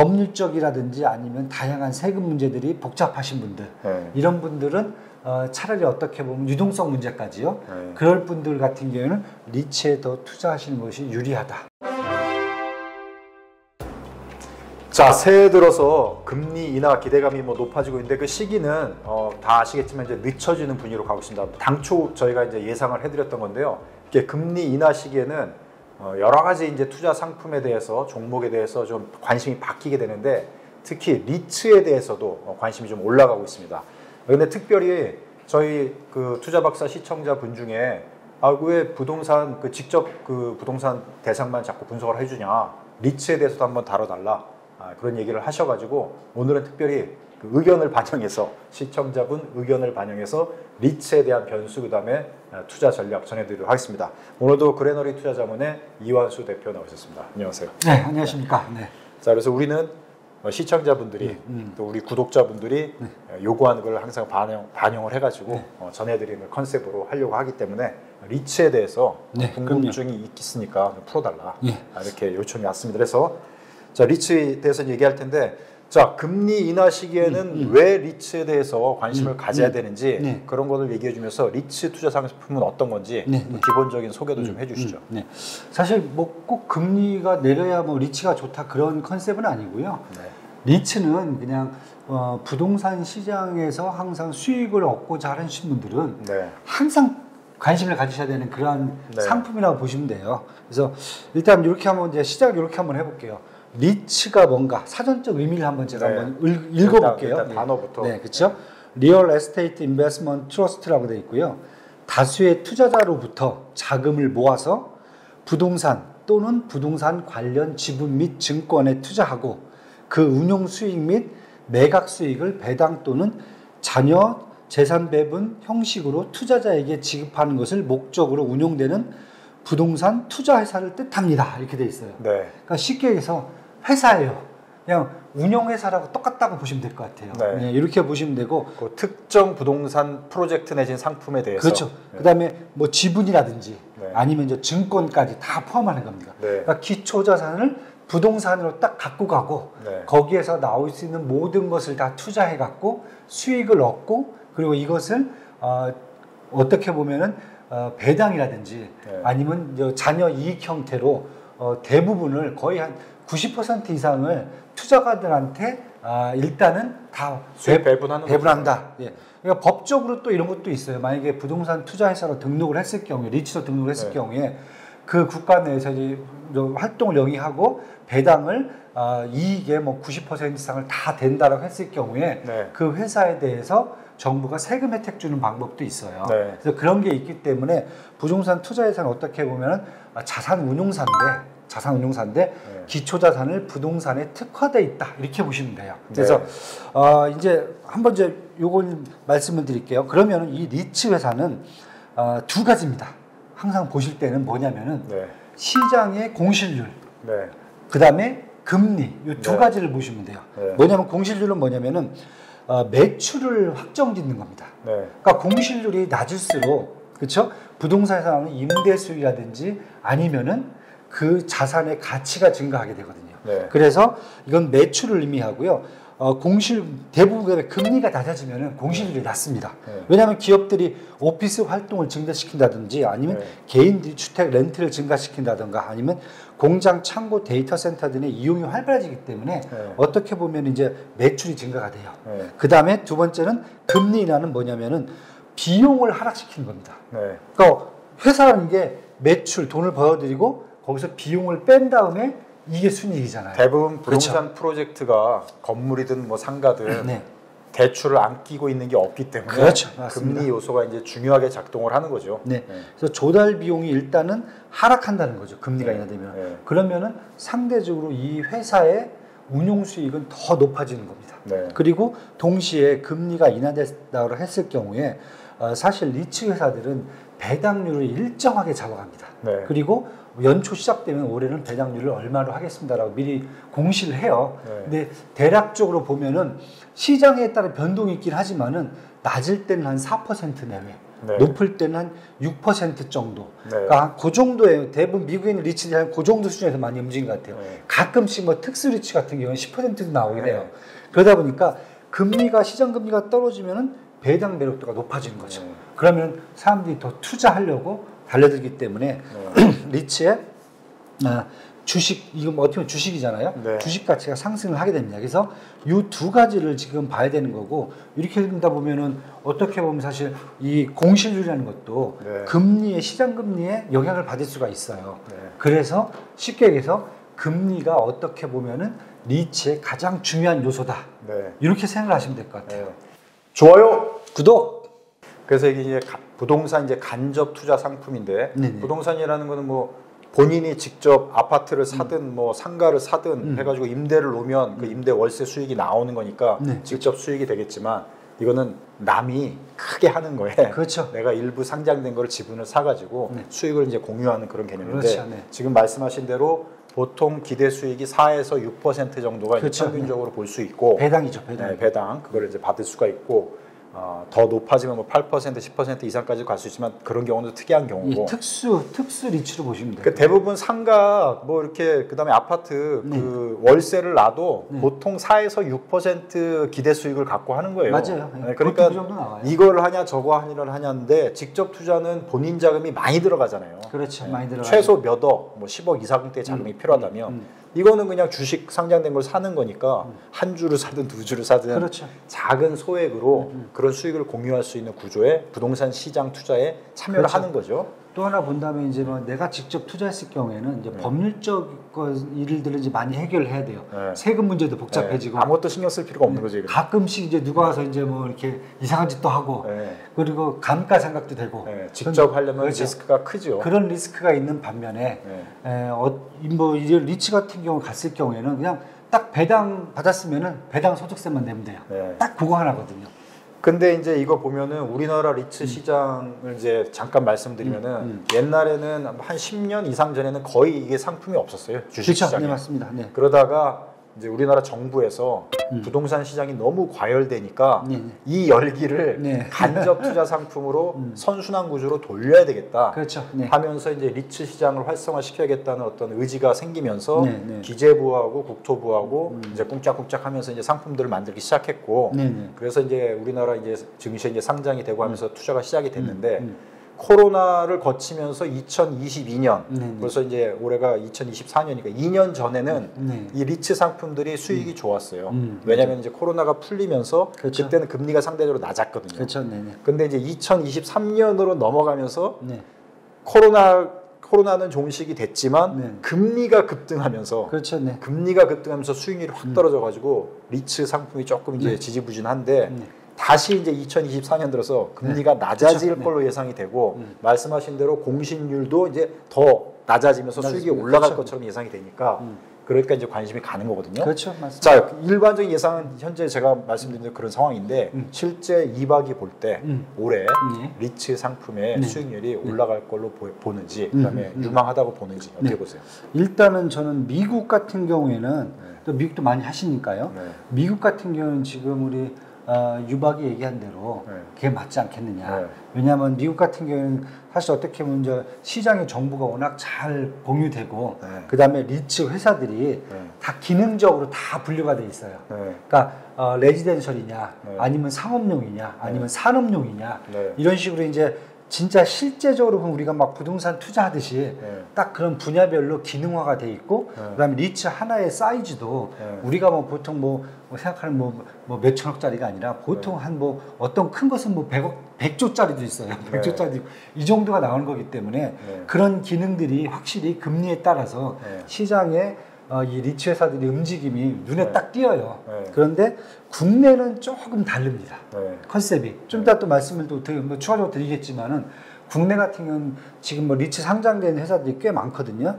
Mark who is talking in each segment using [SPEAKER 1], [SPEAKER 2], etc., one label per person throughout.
[SPEAKER 1] 법률적이라든지 아니면 다양한 세금 문제들이 복잡하신 분들, 이런 분들은 차라리 어떻게 보면 유동성 문제까지요. 그럴 분들 같은 경우에는 리츠에 더 투자하시는 것이 유리하다.
[SPEAKER 2] 자, 새해 들어서 금리 인하 기대감이 높아지고 있는데 그 시기는 다 아시겠지만 이제 늦춰지는 분위기로 가고 있습니다. 당초 저희가 이제 예상을 해드렸던 건데요. 이게 금리 인하 시기에는 여러 가지 이제 투자 상품에 대해서 종목에 대해서 좀 관심이 바뀌게 되는데 특히 리츠에 대해서도 관심이 좀 올라가고 있습니다. 그런데 특별히 저희 그 투자박사 시청자분 중에 왜 부동산 직접 그 부동산 대상만 자꾸 분석을 해주냐, 리츠에 대해서도 한번 다뤄달라, 그런 얘기를 하셔가지고 오늘은 특별히 그 의견을 반영해서 시청자분 의견을 반영해서 리츠에 대한 변수 그다음에 투자 전략 전해드리도록 하겠습니다. 오늘도 그레너리 투자자문의 이완수 대표 나오셨습니다. 안녕하세요.
[SPEAKER 1] 네, 안녕하십니까. 네.
[SPEAKER 2] 자, 그래서 우리는 시청자분들이 또 우리 구독자분들이 요구하는 걸 항상 반영을 해가지고 전해드리는 컨셉으로 하려고 하기 때문에 리츠에 대해서 궁금증이 있으니까 좀 풀어달라, 이렇게 요청이 왔습니다. 그래서 자, 리츠에 대해서 얘기할 텐데, 자, 금리 인하 시기에는 왜 리츠에 대해서 관심을 가져야 되는지 그런 것을 얘기해 주면서 리츠 투자 상품은 어떤 건지 기본적인 소개도 좀 해주시죠.
[SPEAKER 1] 사실 뭐 꼭 금리가 내려야 뭐 리츠가 좋다 그런 컨셉은 아니고요. 리츠는 그냥 부동산 시장에서 항상 수익을 얻고자 하시는 분들은 항상 관심을 가지셔야 되는 그러한 상품이라고 보시면 돼요. 그래서 일단 이렇게 한번 이제 시작 이렇게 한번 해볼게요. 리츠가 뭔가 사전적 의미를 한번 제가 한번 읽어볼게요.
[SPEAKER 2] 일단 단어부터.
[SPEAKER 1] 네, 그렇죠. 리얼 에스테이트 인베스트먼트 트러스트라고 되어 있고요. 다수의 투자자로부터 자금을 모아서 부동산 또는 부동산 관련 지분 및 증권에 투자하고 그 운용 수익 및 매각 수익을 배당 또는 잔여 재산 배분 형식으로 투자자에게 지급하는 것을 목적으로 운용되는 부동산 투자 회사를 뜻합니다. 이렇게 돼 있어요. 그러니까 쉽게 얘기해서 회사예요. 그냥 운용회사라고 똑같다고 보시면 될 것 같아요. 이렇게 보시면 되고,
[SPEAKER 2] 그 특정 부동산 프로젝트 내진 상품에 대해서,
[SPEAKER 1] 그렇죠. 그다음에 뭐 지분이라든지 아니면 이제 증권까지 다 포함하는 겁니다. 그러니까 기초 자산을 부동산으로 딱 갖고 가고 거기에서 나올 수 있는 모든 것을 다 투자해 갖고 수익을 얻고, 그리고 이것을 어떻게 보면은 배당이라든지 아니면 자녀 이익 형태로 대부분을 거의 한 90% 이상을 투자가들한테 일단은 다 배분한다. 그러니까 법적으로 또 이런 것도 있어요. 만약에 부동산 투자회사로 등록을 했을 경우에, 리츠로 등록을 했을 경우에 그 국가 내에서 이제 활동을 영위하고 배당을 이익의 뭐 90% 이상을 다 된다라고 했을 경우에 그 회사에 대해서 정부가 세금 혜택 주는 방법도 있어요. 그래서 그런 게 있기 때문에 부동산 투자회사는 어떻게 보면 자산 운용사인데 기초 자산을 부동산에 특화되어 있다, 이렇게 보시면 돼요. 그래서 이제 한번 이제 요걸 말씀을 드릴게요. 그러면 이 리츠 회사는 두 가지입니다. 항상 보실 때는 뭐냐면은 시장의 공실률, 그 다음에 금리, 이 두 가지를 보시면 돼요. 뭐냐면 공실률은 뭐냐면은 매출을 확정짓는 겁니다. 그러니까 공실률이 낮을수록, 그렇죠? 부동산에서 나오는 임대 수익이라든지 아니면은 그 자산의 가치가 증가하게 되거든요. 그래서 이건 매출을 의미하고요. 대부분의 금리가 낮아지면 공실률이 낮습니다. 왜냐하면 기업들이 오피스 활동을 증대시킨다든지 아니면 개인들이 주택 렌트를 증가시킨다든가 아니면 공장, 창고, 데이터 센터 등의 이용이 활발해지기 때문에 어떻게 보면 이제 매출이 증가가 돼요. 그 다음에 두 번째는 금리 인하는 뭐냐면은 비용을 하락시키는 겁니다. 그러니까 회사라는 게 매출, 돈을 벌어들이고 거기서 비용을 뺀 다음에 이게 순이익이잖아요.
[SPEAKER 2] 대부분 부동산 프로젝트가 건물이든 뭐 상가든 대출을 안 끼고 있는 게 없기 때문에 금리 요소가 이제 중요하게 작동을 하는 거죠.
[SPEAKER 1] 그래서 조달 비용이 일단은 하락한다는 거죠. 금리가 인하되면. 그러면은 상대적으로 이 회사의 운용 수익은 더 높아지는 겁니다. 그리고 동시에 금리가 인하됐다고 했을 경우에 사실 리츠 회사들은 배당률을 일정하게 잡아갑니다. 그리고 연초 시작되면 올해는 배당률을 얼마로 하겠습니다라고 미리 공시를 해요. 근데 대략적으로 보면은 시장에 따라 변동이 있긴 하지만은 낮을 때는 한 4% 내외,
[SPEAKER 2] 네.
[SPEAKER 1] 높을 때는 한 6% 정도.
[SPEAKER 2] 네.
[SPEAKER 1] 그러니까 그 정도예요. 대부분 미국에 있는 리츠들이 한 그 정도 수준에서 많이 움직인 것 같아요.
[SPEAKER 2] 네.
[SPEAKER 1] 가끔씩 뭐 특수 리츠 같은 경우는 10%도 나오긴
[SPEAKER 2] 네.
[SPEAKER 1] 해요. 그러다 보니까 금리가 시장 금리가 떨어지면은 배당 매력도가 높아지는 거죠.
[SPEAKER 2] 네.
[SPEAKER 1] 그러면 사람들이 더 투자하려고 달려들기 때문에 리츠에 주식, 이거 뭐 어떻게 보면 주식이잖아요.
[SPEAKER 2] 네.
[SPEAKER 1] 주식 가치가 상승을 하게 됩니다. 그래서 이 두 가지를 지금 봐야 되는 거고, 이렇게 된다 보면은 어떻게 보면 사실 이 공실률이라는 것도
[SPEAKER 2] 네.
[SPEAKER 1] 금리의 시장 금리에 영향을 받을 수가 있어요.
[SPEAKER 2] 네.
[SPEAKER 1] 그래서 쉽게 얘기해서 금리가 어떻게 보면은 리츠의 가장 중요한 요소다.
[SPEAKER 2] 네.
[SPEAKER 1] 이렇게 생각을 하시면 될 것 같아요.
[SPEAKER 2] 네. 좋아요.
[SPEAKER 1] 구독.
[SPEAKER 2] 그래서 이게 이제 부동산 이제 간접 투자 상품인데
[SPEAKER 1] 네네.
[SPEAKER 2] 부동산이라는 거는 뭐 본인이 직접 아파트를 사든 뭐 상가를 사든 해가지고 임대를 놓으면 그 임대 월세 수익이 나오는 거니까
[SPEAKER 1] 네.
[SPEAKER 2] 직접 수익이 되겠지만 이거는 남이 크게 하는 거에
[SPEAKER 1] 그렇죠.
[SPEAKER 2] 내가 일부 상장된 거를 지분을 사가지고
[SPEAKER 1] 네.
[SPEAKER 2] 수익을 이제 공유하는 그런 개념인데
[SPEAKER 1] 그렇죠. 네.
[SPEAKER 2] 지금 말씀하신 대로 보통 기대 수익이 4에서 6% 정도가
[SPEAKER 1] 그렇죠.
[SPEAKER 2] 평균적으로 볼 수 있고
[SPEAKER 1] 배당이죠, 배당.
[SPEAKER 2] 네, 배당 그걸 이제 받을 수가 있고 더 높아지면 뭐 8%, 10% 이상까지 갈 수 있지만 그런 경우도 특이한 경우고.
[SPEAKER 1] 특수 리츠로 보시면 돼요.
[SPEAKER 2] 그 대부분 상가 뭐 이렇게 그다음에 아파트
[SPEAKER 1] 네.
[SPEAKER 2] 그 월세를 놔도
[SPEAKER 1] 네.
[SPEAKER 2] 보통 4에서 6% 기대 수익을 갖고 하는 거예요.
[SPEAKER 1] 맞아요.
[SPEAKER 2] 네,
[SPEAKER 1] 보통
[SPEAKER 2] 그러니까
[SPEAKER 1] 그 정도 나와요.
[SPEAKER 2] 이걸 하냐 저거 하냐인데 직접 투자는 본인 자금이 많이 들어가잖아요.
[SPEAKER 1] 그렇죠. 많이 들어가요.
[SPEAKER 2] 최소 몇 억, 뭐 10억 이상대의 자금이 필요하다면 이거는 그냥 주식 상장된 걸 사는 거니까 한 주를 사든 두 주를 사든
[SPEAKER 1] 그렇죠.
[SPEAKER 2] 작은 소액으로 그런 수익을 공유할 수 있는 구조에 부동산 시장 투자에 참여를
[SPEAKER 1] 그렇죠.
[SPEAKER 2] 하는 거죠.
[SPEAKER 1] 또 하나 본다면 이제 뭐 내가 직접 투자했을 경우에는 이제 법률적 일들을 이제 많이 해결해야 돼요.
[SPEAKER 2] 네.
[SPEAKER 1] 세금 문제도 복잡해지고
[SPEAKER 2] 아무것도 신경 쓸 필요가 없는 거죠. 이거는.
[SPEAKER 1] 가끔씩 이제 누가 와서 이제 뭐 이렇게 이상한 짓도 하고
[SPEAKER 2] 네.
[SPEAKER 1] 그리고 감가상각도 되고
[SPEAKER 2] 직접 하려면
[SPEAKER 1] 그렇죠.
[SPEAKER 2] 리스크가 크죠.
[SPEAKER 1] 그런 리스크가 있는 반면에 뭐 이제 리츠 같은 경우 갔을 경우에는 그냥 딱 배당 받았으면은 배당 소득세만 내면 돼요.
[SPEAKER 2] 네.
[SPEAKER 1] 딱 그거 하나거든요.
[SPEAKER 2] 근데 이제 이거 보면은 우리나라 리츠 시장을 이제 잠깐 말씀드리면은 옛날에는 한 10년 이상 전에는 거의 이게 상품이 없었어요. 주식
[SPEAKER 1] 그렇죠.
[SPEAKER 2] 시장에.
[SPEAKER 1] 네, 맞습니다. 네.
[SPEAKER 2] 그러다가 이제 우리나라 정부에서 부동산 시장이 너무 과열되니까
[SPEAKER 1] 네.
[SPEAKER 2] 이 열기를
[SPEAKER 1] 네.
[SPEAKER 2] 간접 투자 상품으로 선순환 구조로 돌려야 되겠다
[SPEAKER 1] 그렇죠. 네.
[SPEAKER 2] 하면서 이제 리츠 시장을 활성화시켜야겠다는 어떤 의지가 생기면서
[SPEAKER 1] 네.
[SPEAKER 2] 기재부하고 국토부하고 이제 꿍짝꿍짝 하면서 이제 상품들을 만들기 시작했고
[SPEAKER 1] 네.
[SPEAKER 2] 그래서 이제 우리나라 이제 증시에 이제 상장이 되고 하면서 투자가 시작이 됐는데 코로나를 거치면서 2022년 벌써 이제 올해가 2024년이니까 2년 전에는 이 리츠 상품들이 수익이 좋았어요. 왜냐하면 이제 코로나가 풀리면서
[SPEAKER 1] 그렇죠.
[SPEAKER 2] 그때는 금리가 상대적으로 낮았거든요.
[SPEAKER 1] 그렇죠. 네네.
[SPEAKER 2] 근데 이제 2023년으로 넘어가면서
[SPEAKER 1] 네.
[SPEAKER 2] 코로나는 종식이 됐지만 금리가 급등하면서
[SPEAKER 1] 그렇죠. 네.
[SPEAKER 2] 금리가 급등하면서 수익률이 확 떨어져가지고 리츠 상품이 조금 이제 지지부진한데 다시 이제 2024년 들어서 금리가 낮아질
[SPEAKER 1] 그렇죠.
[SPEAKER 2] 걸로 예상이 되고 말씀하신 대로 공시률도 이제 더 낮아지면서 수익이 올라갈
[SPEAKER 1] 그렇죠.
[SPEAKER 2] 것처럼 예상이 되니까 그러니까 이제 관심이 가는 거거든요.
[SPEAKER 1] 그렇죠. 맞습니다.
[SPEAKER 2] 자, 일반적인 예상은 현재 제가 말씀드린 그런 상황인데 실제 이박이 볼 때 올해 리츠 상품의 수익률이 올라갈 걸로 보는지 그다음에 유망하다고 보는지 어떻게 보세요?
[SPEAKER 1] 일단은 저는 미국 같은 경우에는 또 미국도 많이 하시니까요. 미국 같은 경우는 지금 우리 유박이 얘기한 대로 그게 맞지 않겠느냐. 왜냐하면 미국 같은 경우는 사실 어떻게 보면 이제 시장의 정보가 워낙 잘 공유되고 그 다음에 리츠 회사들이 다 기능적으로 다 분류가 돼 있어요. 그러니까 레지덴셜이냐 아니면 상업용이냐 아니면 산업용이냐 이런 식으로 이제 진짜 실제적으로 보면 우리가 막 부동산 투자하듯이 딱 그런 분야별로 기능화가 돼 있고 그다음에 리츠 하나의 사이즈도 우리가 뭐 보통 뭐 생각하는 뭐 몇천억짜리가 아니라 보통 한 뭐 어떤 큰 것은 뭐 100조짜리도 있어요. 100조짜리 이 정도가 나오는 거기 때문에 그런 기능들이 확실히 금리에 따라서 시장에 이 리츠 회사들의 움직임이 눈에 딱 띄어요. 그런데 국내는 조금 다릅니다. 컨셉이. 좀 이따 또 말씀을 또 뭐 추가적으로 드리겠지만은 국내 같은 경우는 지금 뭐 리츠 상장된 회사들이 꽤 많거든요.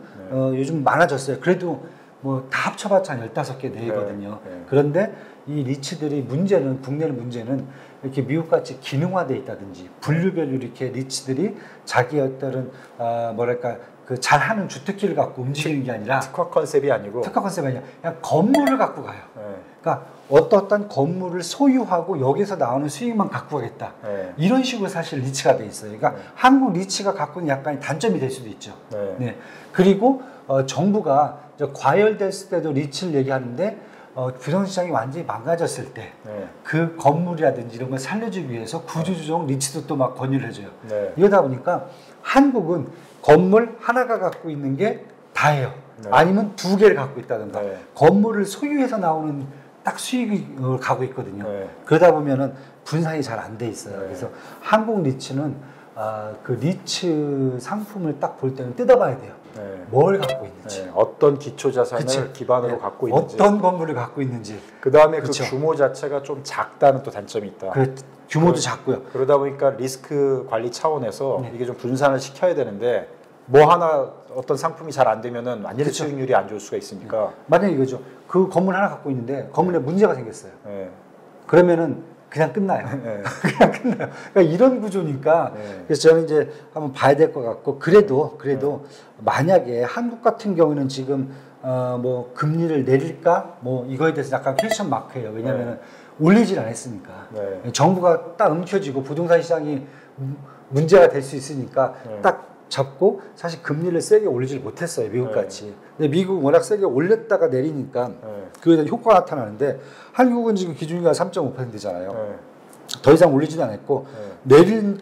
[SPEAKER 1] 요즘 많아졌어요. 그래도 뭐 다 합쳐봤자 한 15개 내거든요. 그런데 이 리츠들이 국내의 문제는 이렇게 미국같이 기능화되어 있다든지 분류별로 이렇게 리츠들이 자기의 어떤 뭐랄까 그 잘하는 주특기를 갖고 움직이는 게 아니라
[SPEAKER 2] 특화 컨셉이 아니고
[SPEAKER 1] 그냥 건물을 갖고 가요. 그러니까 어떤 건물을 소유하고 여기서 나오는 수익만 갖고 가겠다.
[SPEAKER 2] 네.
[SPEAKER 1] 이런 식으로 사실 리츠가 돼 있어요. 그러니까 네. 한국 리츠가 갖고 있는 약간의 단점이 될 수도 있죠. 네. 네. 그리고 정부가 과열됐을 때도 리츠를 얘기하는데 부동산 시장이 완전히 망가졌을 때 그 건물이라든지 이런 걸 살려주기 위해서 구조조정 리츠도 또 막 권유를 해줘요. 네. 이러다 보니까 한국은 건물 하나가 갖고 있는 게 다예요. 네. 아니면 2개를 갖고 있다든가 네. 건물을 소유해서 나오는 딱 수익을 가고 있거든요. 네. 그러다 보면은 분산이 잘 안 돼 있어요. 네. 그래서 한국 리츠는 그 리츠 상품을 딱 볼 때는 뜯어봐야 돼요. 네. 뭘 갖고 있는지,
[SPEAKER 2] 어떤 기초 자산을 그치? 기반으로 갖고 있는지,
[SPEAKER 1] 어떤 건물을 갖고 있는지,
[SPEAKER 2] 그 다음에 그 규모 자체가 좀 작다는 또 단점이 있다.
[SPEAKER 1] 규모도 작고요.
[SPEAKER 2] 그러다 보니까 리스크 관리 차원에서 이게 좀 분산을 시켜야 되는데 뭐 하나 어떤 상품이 잘 안 되면은 완전히 수익률이 안 좋을 수가 있으니까.
[SPEAKER 1] 만약에 이거죠. 그 건물 하나 갖고 있는데 건물에 문제가 생겼어요. 그러면은 그냥 끝나요. 그냥 끝나요. 그러니까 이런 구조니까 그래서 저는 이제 한번 봐야 될 것 같고 그래도 만약에 한국 같은 경우는 지금 뭐 금리를 내릴까 뭐 이거에 대해서 약간 퀘스천 마크예요. 왜냐하면 올리질 않았으니까 정부가 딱 움켜쥐고 부동산 시장이 문제가 될 수 있으니까 딱 잡고 사실 금리를 세게 올리질 못했어요. 미국같이. 근데 미국 워낙 세게 올렸다가 내리니까 그에 대한 효과가 나타나는데 한국은 지금 기준이가 3.5%잖아요. 더 이상 올리지도 않았고 내릴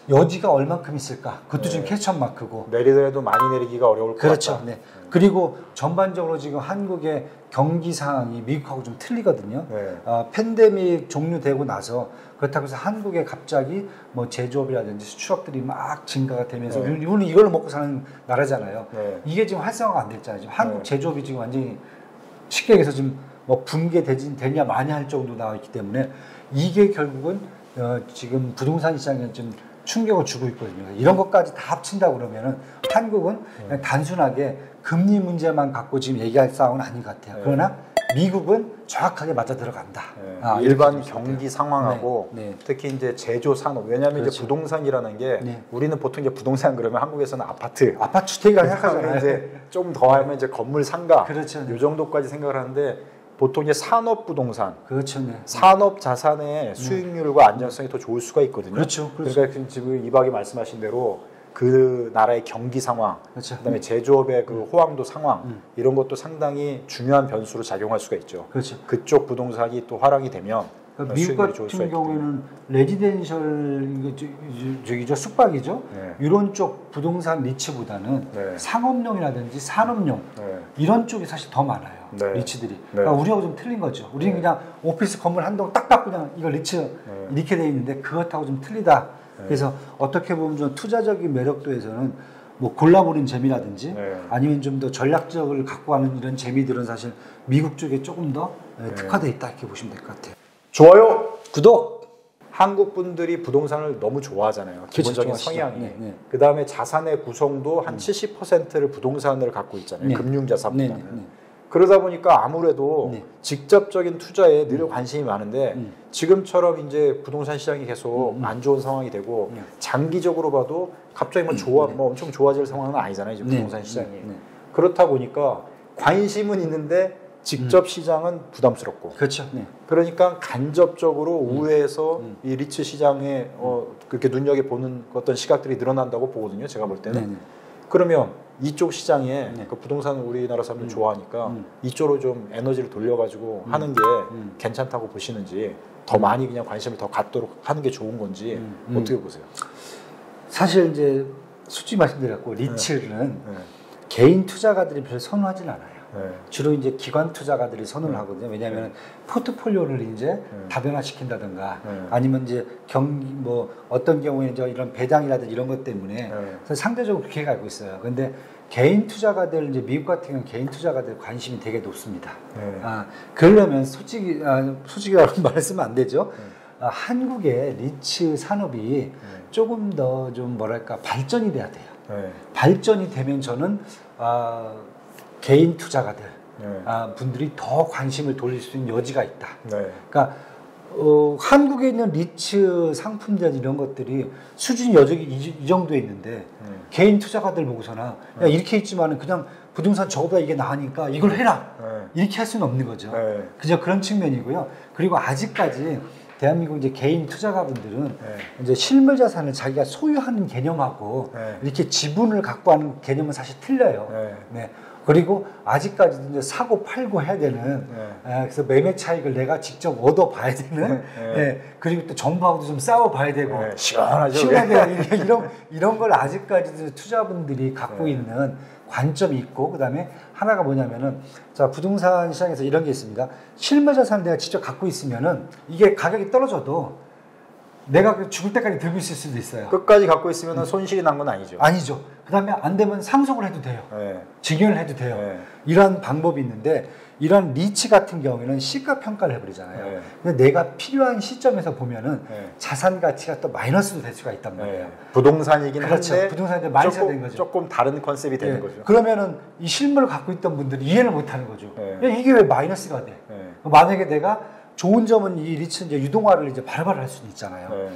[SPEAKER 1] 여지가 얼만큼 있을까? 그것도 지금 퀘스천 마크고.
[SPEAKER 2] 내리더라도 많이 내리기가 어려울 것
[SPEAKER 1] 그렇죠.
[SPEAKER 2] 같다.
[SPEAKER 1] 네. 그리고 전반적으로 지금 한국의 경기 상황이 미국하고 좀 틀리거든요. 팬데믹 종료되고 나서 그렇다고 해서 한국에 갑자기 뭐 제조업이라든지 수출업들이 막 증가가 되면서 우리는 이걸 먹고 사는 나라잖아요. 이게 지금 활성화가 안 됐잖아요. 지금 한국 제조업이 지금 완전히 쉽게 얘기해서 지금 뭐 붕괴되냐 마냐 할 정도 나와 있기 때문에 이게 결국은 지금 부동산 시장에 좀 충격을 주고 있거든요. 이런 것까지 다 합친다 그러면은 한국은 그냥 단순하게 금리 문제만 갖고 지금 얘기할 상황은 아닌 것 같아요. 그러나 미국은 정확하게 맞아 들어간다.
[SPEAKER 2] 일반 경기 상황하고 특히 이제 제조 산업. 왜냐하면 이제 부동산이라는 게 우리는 보통 이제 부동산 그러면 한국에서는 아파트
[SPEAKER 1] 주택이라고 생각하잖아요.
[SPEAKER 2] 이제 좀 더 하면 이제 건물 상가 이 정도까지 생각을 하는데 보통 이제 산업 부동산, 산업 자산의 수익률과 안정성이 더 좋을 수가 있거든요. 그러니까 지금 이박이 말씀하신 대로 그 나라의 경기 상황, 그다음에 제조업의 그 호황도 상황 이런 것도 상당히 중요한 변수로 작용할 수가 있죠. 그쪽 부동산이 또 화랑이 되면
[SPEAKER 1] 그러니까 미국 같은 경우에는 레지덴셜 저기죠 숙박이죠. 이런 쪽 부동산 리츠보다는 상업용이라든지 산업용 이런 쪽이 사실 더 많아요. 리츠들이. 그러니까 우리하고 좀 틀린 거죠. 우리는 그냥 오피스 건물 한 동 딱 갖고 그냥 이거 리츠 이렇게 돼 있는데 그것하고 좀 틀리다. 그래서 어떻게 보면 좀 투자적인 매력도에서는 뭐 골라보는 재미라든지 아니면 좀 더 전략적을 갖고 가는 이런 재미들은 사실 미국 쪽에 조금 더 특화되어 있다 이렇게 보시면 될 것 같아요.
[SPEAKER 2] 좋아요,
[SPEAKER 1] 구독.
[SPEAKER 2] 한국 분들이 부동산을 너무 좋아하잖아요. 기본적인 성향이. 그 다음에 자산의 구성도 한 70%를 부동산을 갖고 있잖아요. 금융자산보다는. 그러다 보니까 아무래도 직접적인 투자에 늘 관심이 많은데 지금처럼 이제 부동산 시장이 계속 안 좋은 상황이 되고 장기적으로 봐도 갑자기 뭐 엄청 좋아질 상황은 아니잖아요. 이제 부동산 시장이. 그렇다 보니까 관심은 있는데 직접 시장은 부담스럽고. 그러니까 간접적으로 우회해서 이 리츠 시장에 그렇게 눈여겨보는 어떤 시각들이 늘어난다고 보거든요. 제가 볼 때는. 그러면 이쪽 시장에 그 부동산 우리나라 사람들 좋아하니까 이쪽으로 좀 에너지를 돌려가지고 하는 게 괜찮다고 보시는지 더 많이 그냥 관심을 더 갖도록 하는 게 좋은 건지 어떻게 보세요?
[SPEAKER 1] 사실 이제 솔직히 말씀드렸고 리츠는 개인 투자가들이 별로 선호하진 않아요. 주로 이제 기관 투자가들이 선호를 하거든요. 왜냐하면 포트폴리오를 이제 다변화시킨다든가 아니면 이제 뭐 어떤 경우에 이제 이런 배당이라든지 이런 것 때문에 상대적으로 그렇게 알고 있어요. 근데 개인 투자가들 이제 미국 같은 경우는 개인 투자가들 관심이 되게 높습니다. 그러려면 솔직히라고 말씀은 안 되죠. 한국의 리츠 산업이 조금 더 좀 뭐랄까 발전이 돼야 돼요. 발전이 되면 저는 개인 투자가들 분들이 더 관심을 돌릴 수 있는 여지가 있다. 그러니까 한국에 있는 리츠 상품들 이런 것들이 수준이 여전히 이 정도에 있는데 개인 투자가들 보고서나 야, 이렇게 있지만은 그냥 부동산 저거보다 이게 나으니까 이걸 해라. 이렇게 할 수는 없는 거죠. 그저 그런 측면이고요. 그리고 아직까지 대한민국 이제 개인 투자가분들은 이제 실물 자산을 자기가 소유하는 개념하고 이렇게 지분을 갖고 하는 개념은 사실 틀려요. 네. 그리고 아직까지도 이제 사고 팔고 해야 되는 그래서 매매 차익을 내가 직접 얻어 봐야 되는 그리고 또 정부하고도 좀 싸워 봐야 되고
[SPEAKER 2] 시원하죠.
[SPEAKER 1] 이런 걸 아직까지도 투자분들이 갖고 있는 관점이 있고, 그다음에 하나가 뭐냐면은 자, 부동산 시장에서 이런 게 있습니다. 실물 자산을 내가 직접 갖고 있으면은 이게 가격이 떨어져도 내가 죽을 때까지 들고 있을 수도 있어요.
[SPEAKER 2] 끝까지 갖고 있으면 손실이 난 건 아니죠.
[SPEAKER 1] 아니죠. 그 다음에 안 되면 상속을 해도 돼요. 증여를 해도 돼요. 이런 방법이 있는데, 이런 리츠 같은 경우에는 시가 평가를 해버리잖아요. 근데 내가 필요한 시점에서 보면은 자산 가치가 또 마이너스도 될 수가 있단 말이에요.
[SPEAKER 2] 부동산이긴
[SPEAKER 1] 그렇죠.
[SPEAKER 2] 한데
[SPEAKER 1] 부동산인데 마이너스가 된 거죠.
[SPEAKER 2] 조금 다른 컨셉이 되는 거죠.
[SPEAKER 1] 그러면은 이 실물을 갖고 있던 분들이 이해를 못하는 거죠. 야, 이게 왜 마이너스가 돼? 만약에 내가 좋은 점은 이 리츠 이제 유동화를 이제 바로바로 할 수는 있잖아요.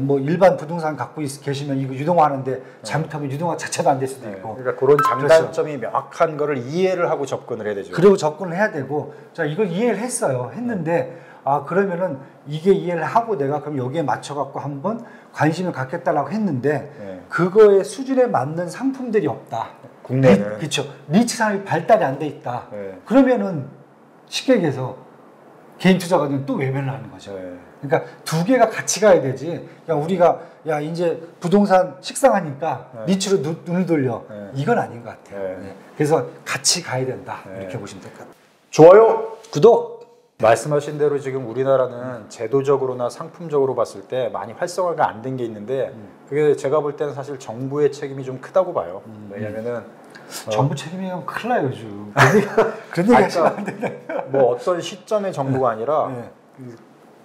[SPEAKER 1] 뭐 일반 부동산 갖고 계시면 이거 유동화하는데 잘못하면 유동화 자체도 안 될 수도 있고.
[SPEAKER 2] 그러니까 그런 장단점이 명확한 거를 이해를 하고 접근을 해야 되죠.
[SPEAKER 1] 그리고 접근을 해야 되고, 자, 이걸 이해를 했어요. 했는데 아, 그러면은 이게 이해를 하고 내가 그럼 여기에 맞춰 갖고 한번 관심을 갖겠다라고 했는데 그거의 수준에 맞는 상품들이 없다.
[SPEAKER 2] 국내는.
[SPEAKER 1] 그렇죠. 리츠 산업이 발달이 안 돼 있다. 그러면은 쉽게 얘기해서 개인 투자가는 또 외면을 하는 거죠. 그러니까 두 개가 같이 가야 되지. 그냥 우리가 야 이제 부동산 식상하니까 리츠로 눈을 돌려. 이건 아닌 것 같아요. 그래서 같이 가야 된다. 이렇게 보시면 될 것 같아요.
[SPEAKER 2] 좋아요,
[SPEAKER 1] 구독.
[SPEAKER 2] 말씀하신 대로 지금 우리나라는 제도적으로나 상품적으로 봤을 때 많이 활성화가 안 된 게 있는데 그게 제가 볼 때는 사실 정부의 책임이 좀 크다고 봐요. 왜냐면은
[SPEAKER 1] 정부 책임이면 큰일 나요, 요즘. 그런 얘기 하시면 안 되나요?
[SPEAKER 2] 뭐 어떤 시점의 정부가 아니라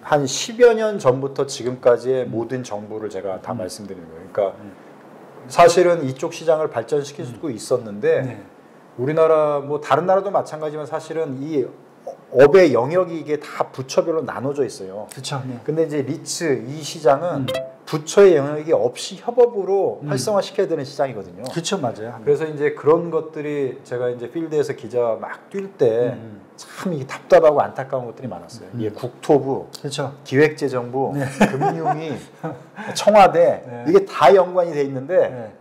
[SPEAKER 2] 한 10여 년 전부터 지금까지의 모든 정부를 제가 다 말씀드리는 거예요. 그러니까 사실은 이쪽 시장을 발전시키고 있었는데 우리나라 뭐 다른 나라도 마찬가지지만 사실은 이 업의 영역이 이게 다 부처별로 나눠져 있어요.
[SPEAKER 1] 그렇죠.
[SPEAKER 2] 근데 이제 리츠 이 시장은 부처의 영역이 없이 협업으로 활성화시켜야 되는 시장이거든요.
[SPEAKER 1] 그렇죠, 맞아요.
[SPEAKER 2] 그래서 이제 그런 것들이 제가 이제 필드에서 기자 막 뛸 때 참 이게 답답하고 안타까운 것들이 많았어요. 이게 국토부,
[SPEAKER 1] 그렇죠.
[SPEAKER 2] 기획재정부, 금융위, 청와대 이게 다 연관이 돼 있는데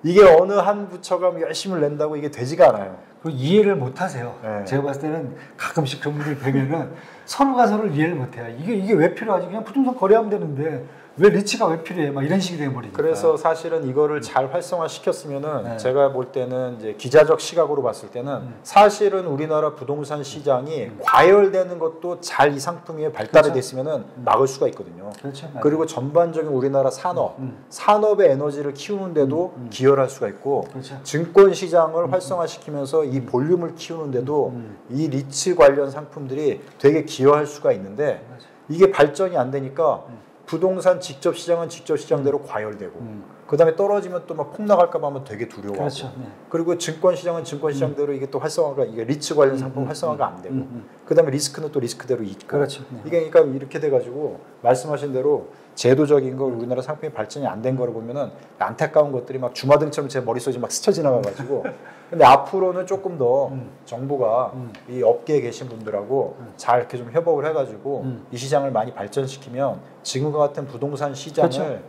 [SPEAKER 2] 이게 어느 한 부처가 열심을 낸다고 이게 되지가 않아요.
[SPEAKER 1] 그리고 이해를 못 하세요. 제가 봤을 때는 가끔씩 그런 분들 뵈면은 서로가 서로를 이해를 못 해요. 이게 왜 필요하지? 그냥 부동산 거래하면 되는데 왜 리츠가 왜 필요해? 막 이런 식이 돼버리니까.
[SPEAKER 2] 그래서 사실은 이거를 잘 활성화시켰으면은 제가 볼 때는 이제 기자적 시각으로 봤을 때는 사실은 우리나라 부동산 시장이 과열되는 것도 잘 이 상품이 발달이 됐으면은 막을 수가 있거든요.
[SPEAKER 1] 그렇죠.
[SPEAKER 2] 그리고 전반적인 우리나라 산업의 에너지를 키우는데도 기여를 할 수가 있고
[SPEAKER 1] 그렇죠.
[SPEAKER 2] 증권 시장을 활성화시키면서 이 볼륨을 키우는데도 이 리츠 관련 상품들이 되게 기여할 수가 있는데 이게 발전이 안 되니까 부동산 직접 시장은 직접 시장대로 과열되고 그 다음에 떨어지면 또 막 폭 나갈까 봐 하면 되게 두려워하고
[SPEAKER 1] 그렇죠.
[SPEAKER 2] 그리고 증권 시장은 증권 시장대로 이게 또 활성화가 이게 리츠 관련 상품 활성화가 안 되고 그 다음에 리스크는 또 리스크대로 있고
[SPEAKER 1] 그렇죠.
[SPEAKER 2] 이게 그러니까 이렇게 돼가지고 말씀하신 대로 제도적인 거 우리나라 상품이 발전이 안 된 거를 보면은 안타까운 것들이 막 주마등처럼 제 머릿속에 막 스쳐 지나가가지고 근데 앞으로는 조금 더 정부가 이 업계에 계신 분들하고 잘 이렇게 좀 협업을 해가지고 이 시장을 많이 발전시키면 지금과 같은 부동산 시장을
[SPEAKER 1] 그렇죠.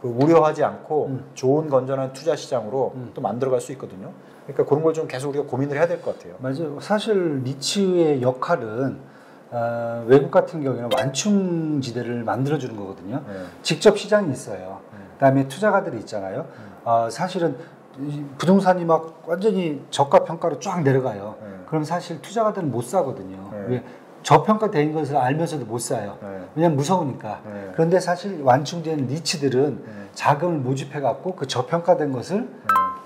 [SPEAKER 2] 우려하지 않고 좋은 건전한 투자 시장으로 또 만들어갈 수 있거든요. 그러니까 그런 걸 좀 계속 우리가 고민을 해야 될 것 같아요.
[SPEAKER 1] 맞아요. 사실 리츠의 역할은 외국 같은 경우에는 완충지대를 만들어주는 거거든요. 직접 시장이 있어요. 그다음에 투자가들이 있잖아요. 사실은 부동산이 막 완전히 저가 평가로 쫙 내려가요. 그럼 사실 투자가들은 못 사거든요. 왜? 저평가된 것을 알면서도 못 사요. 왜냐면 무서우니까. 그런데 사실 완충된 리츠들은 자금을 모집해 갖고 그 저평가된 것을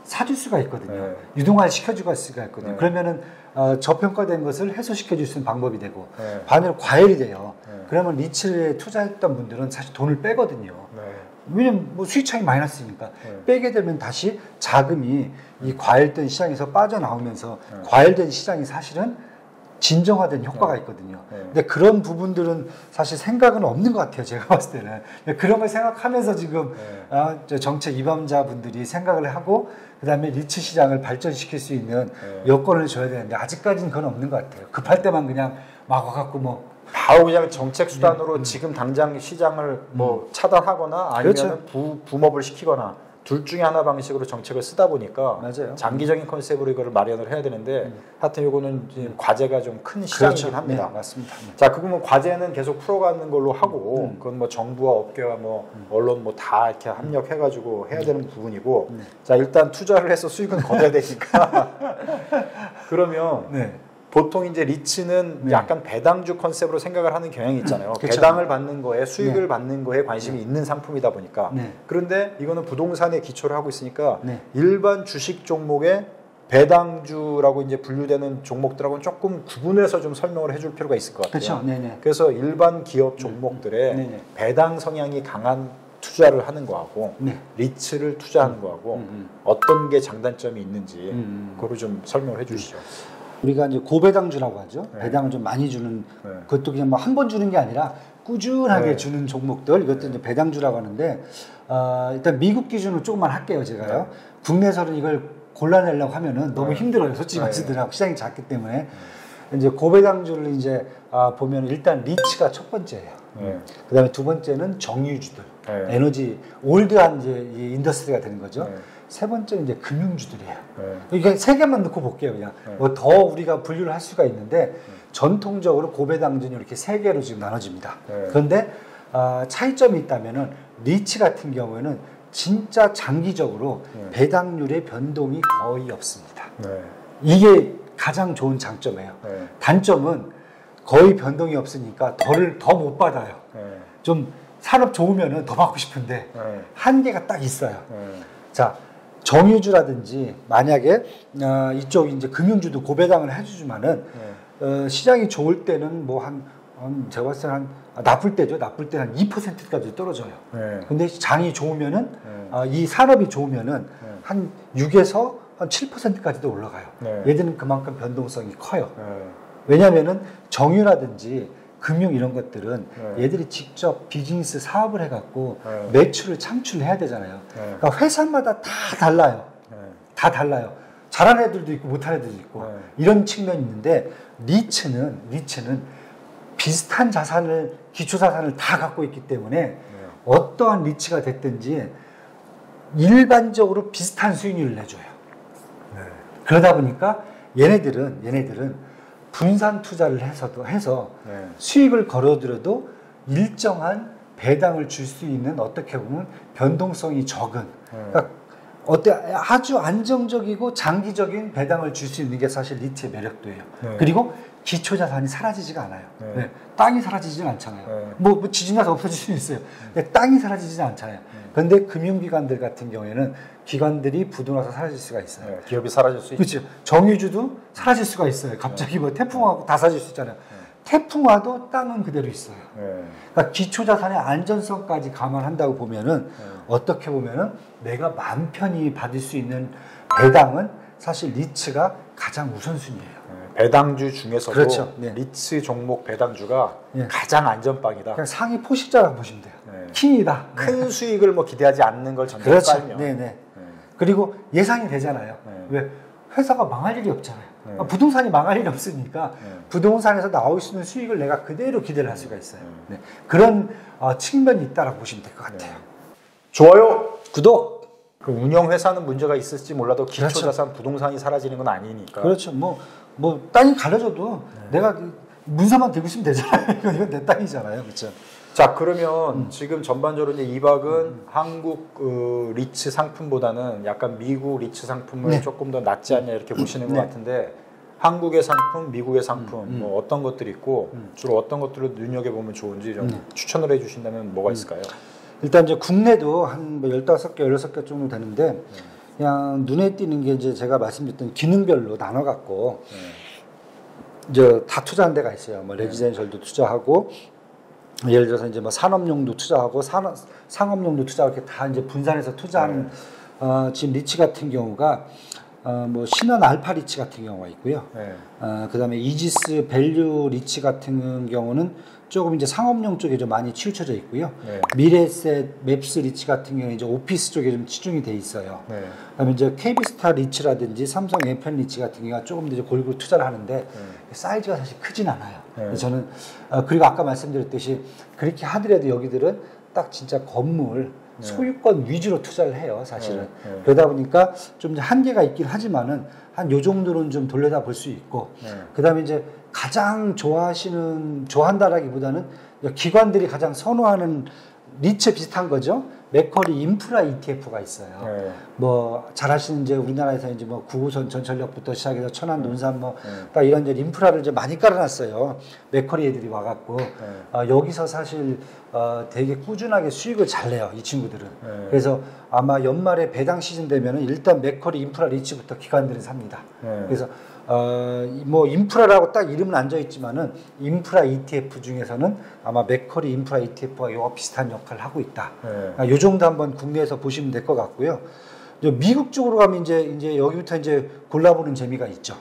[SPEAKER 1] 사줄 수가 있거든요. 유동화를 시켜줄 수가 있거든요. 그러면은 저평가된 것을 해소시켜 줄 수 있는 방법이 되고 반대로 과열이 돼요. 그러면 리츠에 투자했던 분들은 사실 돈을 빼거든요. 왜냐면 뭐 수익 차익이 마이너스니까 빼게 되면 다시 자금이 이 과열된 시장에서 빠져나오면서 과열된 시장이 사실은 진정화된 효과가 있거든요. 근데 그런 부분들은 사실 생각은 없는 것 같아요. 제가 봤을 때는. 그런 걸 생각하면서 지금 정책 입안자분들이 생각을 하고 그다음에 리츠 시장을 발전시킬 수 있는 여건을 줘야 되는데 아직까지는 그건 없는 것 같아요. 급할 때만 그냥 막 와갖고 뭐
[SPEAKER 2] 바로 그냥 정책 수단으로 지금 당장 시장을 뭐 차단하거나 아니면 그렇죠. 붐업을 시키거나 둘 중에 하나 방식으로 정책을 쓰다 보니까
[SPEAKER 1] 맞아요.
[SPEAKER 2] 장기적인 컨셉으로 이거를 마련을 해야 되는데 하여튼 이거는 지금 과제가 좀 큰 시장이긴
[SPEAKER 1] 그렇죠.
[SPEAKER 2] 합니다.
[SPEAKER 1] 네, 맞습니다.
[SPEAKER 2] 자, 그러면 과제는 계속 풀어가는 걸로 하고 그건 뭐 정부와 업계와 뭐 언론 뭐 다 이렇게 합력해가지고 해야 되는 부분이고 자, 일단 투자를 해서 수익은 거둬야 되니까 그러면 보통 이제 리츠는 약간 배당주 컨셉으로 생각을 하는 경향이 있잖아요. 그쵸. 배당을 받는 거에 수익을 받는 거에 관심이 있는 상품이다 보니까 그런데 이거는 부동산에 기초를 하고 있으니까 일반 주식 종목에 배당주라고 이제 분류되는 종목들하고는 조금 구분해서 좀 설명을 해줄 필요가 있을 것 같아요.
[SPEAKER 1] 그렇죠.
[SPEAKER 2] 그래서 일반 기업 종목들의 배당 성향이 강한 투자를 하는 거하고 리츠를 투자하는 거하고 어떤 게 장단점이 있는지 그거를 좀 설명을 해주시죠.
[SPEAKER 1] 우리가 이제 고배당주라고 하죠. 배당을 좀 많이 주는 그것도 그냥 뭐 한 번 주는 게 아니라 꾸준하게 주는 종목들 이것도 이제 배당주라고 하는데 일단 미국 기준으로 조금만 할게요. 제가요. 국내에서는 이걸 골라내려고 하면은 너무 힘들어요. 솔직히 말씀드리면 시장이 작기 때문에 이제 고배당주를 이제 보면 일단 리츠가 첫 번째예요. 그다음에 두 번째는 정유주들, 에너지 올드한 이제 이 인더스트리가 되는 거죠. 세 번째는 이제 금융주들이에요. 이게 세 개만 넣고 볼게요. 그냥 뭐 더 우리가 분류를 할 수가 있는데 전통적으로 고배당주는 이렇게 세 개로 지금 나눠집니다. 그런데 차이점이 있다면은 리츠 같은 경우에는 진짜 장기적으로 배당률의 변동이 거의 없습니다. 이게 가장 좋은 장점이에요. 단점은 거의 변동이 없으니까 더 못 받아요. 좀 산업 좋으면은 더 받고 싶은데 한계가 딱 있어요. 자, 정유주라든지 만약에 이쪽 이제 금융주도 고배당을 해주지만은 시장이 좋을 때는 뭐 제가 봤을 때는 나쁠 때죠. 나쁠 때는 한 2%까지 떨어져요. 근데 장이 좋으면은 이 산업이 좋으면은 한 6에서 한 7%까지도 올라가요. 얘들은 그만큼 변동성이 커요. 왜냐하면은 정유라든지 금융 이런 것들은 얘들이 직접 비즈니스 사업을 해갖고 매출을 창출해야 되잖아요. 그러니까 회사마다 다 달라요. 다 달라요. 잘하는 애들도 있고 못하는 애들도 있고 이런 측면이 있는데 리츠는 비슷한 자산을 기초 자산을 다 갖고 있기 때문에 어떠한 리츠가 됐든지 일반적으로 비슷한 수익률을 내줘요. 그러다 보니까 얘네들은 분산 투자를 해서 수익을 걸어들여도 일정한 배당을 줄 수 있는 어떻게 보면 변동성이 적은 그러니까 아주 안정적이고 장기적인 배당을 줄 수 있는 게 사실 리츠의 매력도예요. 그리고 기초 자산이 사라지지가 않아요. 땅이 사라지지는 않잖아요. 뭐 지진 나서 없어질 수는 있어요. 근데 땅이 사라지지는 않잖아요. 그런데 금융기관들 같은 경우에는 기관들이 부도나서 사라질 수가 있어요.
[SPEAKER 2] 기업이 사라질 수 있죠.
[SPEAKER 1] 그렇죠. 정유주도 사라질 수가 있어요. 갑자기 뭐 태풍하고 다 사라질 수 있잖아요. 태풍 와도 땅은 그대로 있어요. 그러니까 기초 자산의 안전성까지 감안한다고 보면은 어떻게 보면은 내가 마음 편히 받을 수 있는 배당은 사실 리츠가 가장 우선순위예요.
[SPEAKER 2] 배당주 중에서도
[SPEAKER 1] 그렇죠.
[SPEAKER 2] 리츠 종목 배당주가 가장 안전빵이다.
[SPEAKER 1] 그냥 상위 포식자라고 보시면 돼요. 킹이다.
[SPEAKER 2] 큰 수익을 뭐 기대하지 않는 걸 전제로 깔면.
[SPEAKER 1] 그리고 예상이 되잖아요. 왜? 회사가 망할 일이 없잖아요. 부동산이 망할 일이 없으니까 부동산에서 나올 수 있는 수익을 내가 그대로 기대를 할 수가 있어요. 그런 측면이 있다라고 보시면 될 것 같아요.
[SPEAKER 2] 좋아요,
[SPEAKER 1] 구독.
[SPEAKER 2] 그 운영 회사는 문제가 있을지 몰라도 기초 자산 부동산이 사라지는 건 아니니까.
[SPEAKER 1] 그렇죠. 뭐 땅이 갈려져도 내가 문서만 들고 있으면 되잖아요. 이건 내 땅이잖아요. 그렇죠.
[SPEAKER 2] 자, 그러면 지금 전반적으로 이제 이박은 한국 리츠 상품보다는 약간 미국 리츠 상품을 조금 더 낫지 않냐 이렇게 보시는 것 같은데 한국의 상품, 미국의 상품 뭐 어떤 것들이 있고 주로 어떤 것들을 눈여겨보면 좋은지 좀 추천을 해주신다면 뭐가 있을까요? 일단
[SPEAKER 1] 이제 국내도 한 뭐 15개, 16개 정도 되는데 그냥 눈에 띄는 게 이제 제가 말씀드렸던 기능별로 나눠갖고 이제 다 투자한 데가 있어요. 뭐 레지덴셜도 투자하고 예를 들어서 이제 뭐 산업용도 투자하고 상업용도 투자하고 이렇게 다 이제 분산해서 투자하는 지금 리츠 같은 경우가 뭐 신한 알파 리치 같은 경우가 있고요.
[SPEAKER 2] 네.
[SPEAKER 1] 그다음에 이지스 밸류 리치 같은 경우는 조금 이제 상업용 쪽에 좀 많이 치우쳐져 있고요.
[SPEAKER 2] 네.
[SPEAKER 1] 미래셋 맵스 리치 같은 경우는 이제 오피스 쪽에 좀 치중이 돼 있어요.
[SPEAKER 2] 네.
[SPEAKER 1] 그다음에 이제 KB스타 리치라든지 삼성 FM 리치 같은 경우가 조금 더 이제 골고루 투자를 하는데 사이즈가 사실 크진 않아요. 그래서 저는 그리고 아까 말씀드렸듯이 그렇게 하더라도 여기들은 딱 진짜 건물 소유권 위주로 투자를 해요, 사실은. 그러다 보니까 좀 한계가 있긴 하지만은 한 요 정도는 좀 돌려다 볼 수 있고, 그 다음에 이제 가장 좋아한다라기보다는 기관들이 가장 선호하는 리츠 비슷한 거죠. 맥쿼리 인프라 ETF가 있어요. 뭐 잘 아시는 이제 우리나라에서 이제 뭐 구구선 전철역부터 시작해서 천안 논산 뭐 딱 이런 이제 인프라를 이제 많이 깔아놨어요. 맥쿼리 애들이 와갖고 여기서 사실 되게 꾸준하게 수익을 잘 내요, 이 친구들은. 그래서 아마 연말에 배당 시즌 되면은 일단 맥쿼리 인프라 리츠부터 기관들이 삽니다. 그래서 뭐 인프라라고 딱 이름은 안 져 있지만은 인프라 ETF 중에서는 아마 맥쿼리 인프라 ETF와 요 비슷한 역할을 하고 있다. 요 정도 한번 국내에서 보시면 될 것 같고요. 미국 쪽으로 가면 이제 여기부터 이제 골라보는 재미가 있죠.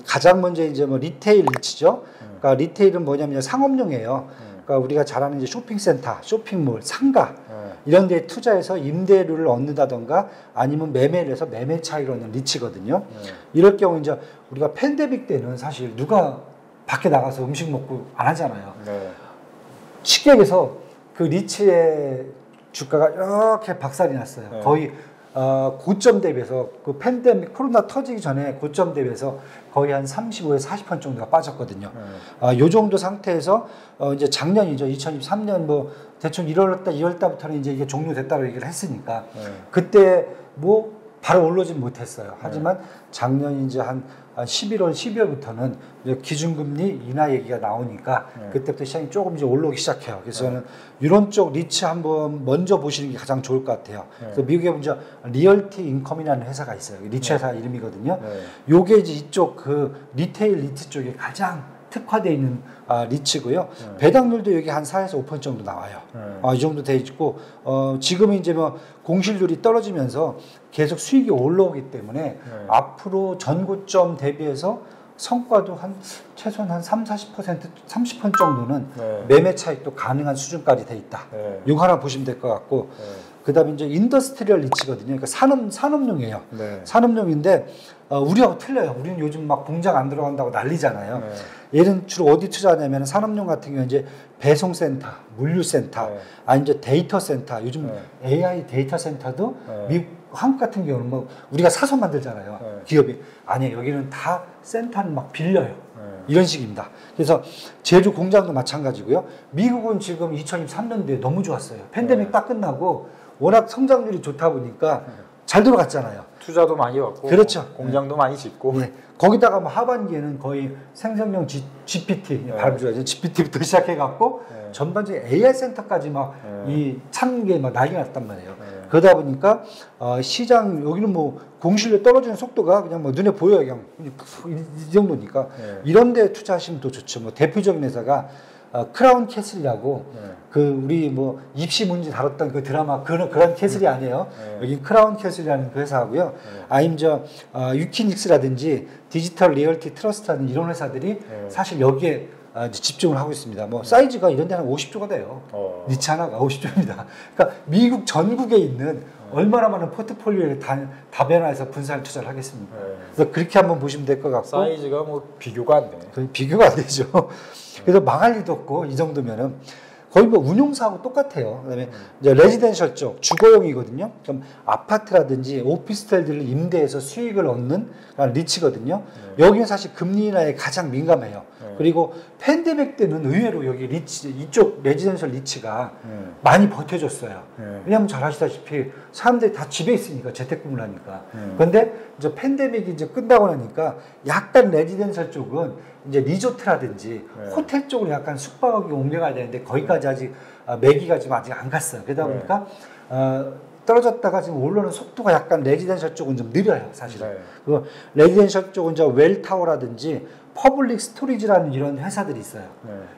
[SPEAKER 1] 가장 먼저 이제 뭐 리테일 리치죠. 그러니까 리테일은 뭐냐면 상업용이에요. 그러니까 우리가 잘 아는 이제 쇼핑센터, 쇼핑몰, 상가 이런 데에 투자해서 임대료를 얻는다던가 아니면 매매를 해서 매매 차익을 얻는 리치거든요. 이럴 경우 이제 우리가 팬데믹 때는 사실 누가 밖에 나가서 음식 먹고 안 하잖아요. 쉽게 얘기해서 그 리치의 주가가 이렇게 박살이 났어요. 거의 고점 대비해서 그 팬데믹 코로나 터지기 전에 고점 대비해서 거의 한 35에서 40% 정도가 빠졌거든요. 요 정도 상태에서 이제 작년이죠. 2023년 뭐 대충 2월달부터는 이제 이게 종료됐다고 얘기를 했으니까 그때 뭐 바로 올라오진 못했어요. 하지만 작년 이제 한 11월, 12월부터는 기준금리 인하 얘기가 나오니까 그때부터 시장이 조금 이제 올라오기 시작해요. 그래서 저는 이런 쪽 리츠 한번 먼저 보시는 게 가장 좋을 것 같아요. 그래서 미국에 먼저 리얼티 인컴이라는 회사가 있어요. 리츠 회사 이름이거든요. 요게 이제 이쪽 그 리테일 리츠 쪽에 가장 특화되어 있는 리츠고요. 배당률도 여기 한 4에서 5% 정도 나와요. 이 정도 돼 있고 지금은 이제 뭐 공실률이 떨어지면서 계속 수익이 올라오기 때문에 앞으로 전고점 대비해서 성과도 한 최소한 한 30% 정도는 매매 차익도 가능한 수준까지 돼 있다. 이거 하나 보시면 될 것 같고 그다음에 이제 인더스트리얼 리치거든요. 그러니까 산업용이에요. 산업용인데 우리하고 틀려요. 우리는 요즘 막 공장 안 들어간다고 난리잖아요. 얘는 주로 어디 투자하냐면 산업용 같은 경우는 이제 배송센터, 물류센터, 아니 이제 데이터 센터. 요즘 AI 데이터 센터도 미국 한국 같은 경우는 뭐 우리가 사서 만들잖아요. 기업이 아니에요. 여기는 다 센터는 막 빌려요. 이런 식입니다. 그래서 제조 공장도 마찬가지고요. 미국은 지금 2023년도에 너무 좋았어요. 팬데믹 딱 끝나고 워낙 성장률이 좋다 보니까 잘 돌아갔잖아요.
[SPEAKER 2] 투자도 많이 왔고,
[SPEAKER 1] 그렇죠.
[SPEAKER 2] 공장도 많이 짓고.
[SPEAKER 1] 거기다가 뭐 하반기에는 거의 생성형 GPT, 발음 좋아요. GPT부터 시작해갖고 전반적인 AI 센터까지 막 이 찾는 게 막 난리가 났단 말이에요. 그러다 보니까 시장 여기는 뭐 공실률 떨어지는 속도가 그냥 뭐 눈에 보여요. 그냥 이 정도니까 이런 데 투자하시면 더 좋죠. 뭐 대표적인 회사가 크라운 캐슬이라고 그 우리 뭐 입시 문제 다뤘던 그 드라마 그런 캐슬이 아니에요. 여기 크라운 캐슬이라는 그 회사하고요. 아니면 저 위키닉스라든지 디지털 리얼티 트러스트라는 이런 회사들이 사실 여기에 집중을 하고 있습니다. 뭐 사이즈가 이런 데는 50조가 돼요. 리치 하나가 50조입니다. 그러니까 미국 전국에 있는 얼마나 많은 포트폴리오를 다변화해서 분산 투자를 하겠습니까? 그래서 그렇게 한번 보시면 될 것 같고
[SPEAKER 2] 사이즈가 뭐 비교가 안 되네.
[SPEAKER 1] 비교가 안 되죠. 그래서 망할 일도 없고 이 정도면은 거의 뭐 운용사하고 똑같아요. 그다음에 이제 레지덴셜 쪽 주거용이거든요. 그럼 아파트라든지 오피스텔들을 임대해서 수익을 얻는 리치거든요. 여기는 사실 금리 인하에 가장 민감해요. 그리고 팬데믹 때는 의외로 여기 리치 이쪽 레지덴셜 리치가 많이 버텨줬어요. 왜냐하면 잘 아시다시피 사람들이 다 집에 있으니까 재택근무를 하니까. 그런데 이제 팬데믹이 이제 끝나고 나니까 약간 레지덴셜 쪽은 이제 리조트라든지 호텔 쪽으로 약간 숙박하게 옮겨가야 되는데 거기까지 아직 매기가 지금 아직 안 갔어요. 그러다 보니까 떨어졌다가 지금 올라오는 속도가 약간 레지덴셜 쪽은 좀 느려요, 사실은. 그 레지덴셜 쪽은 이제 웰타워라든지 퍼블릭 스토리지라는 이런 회사들이 있어요.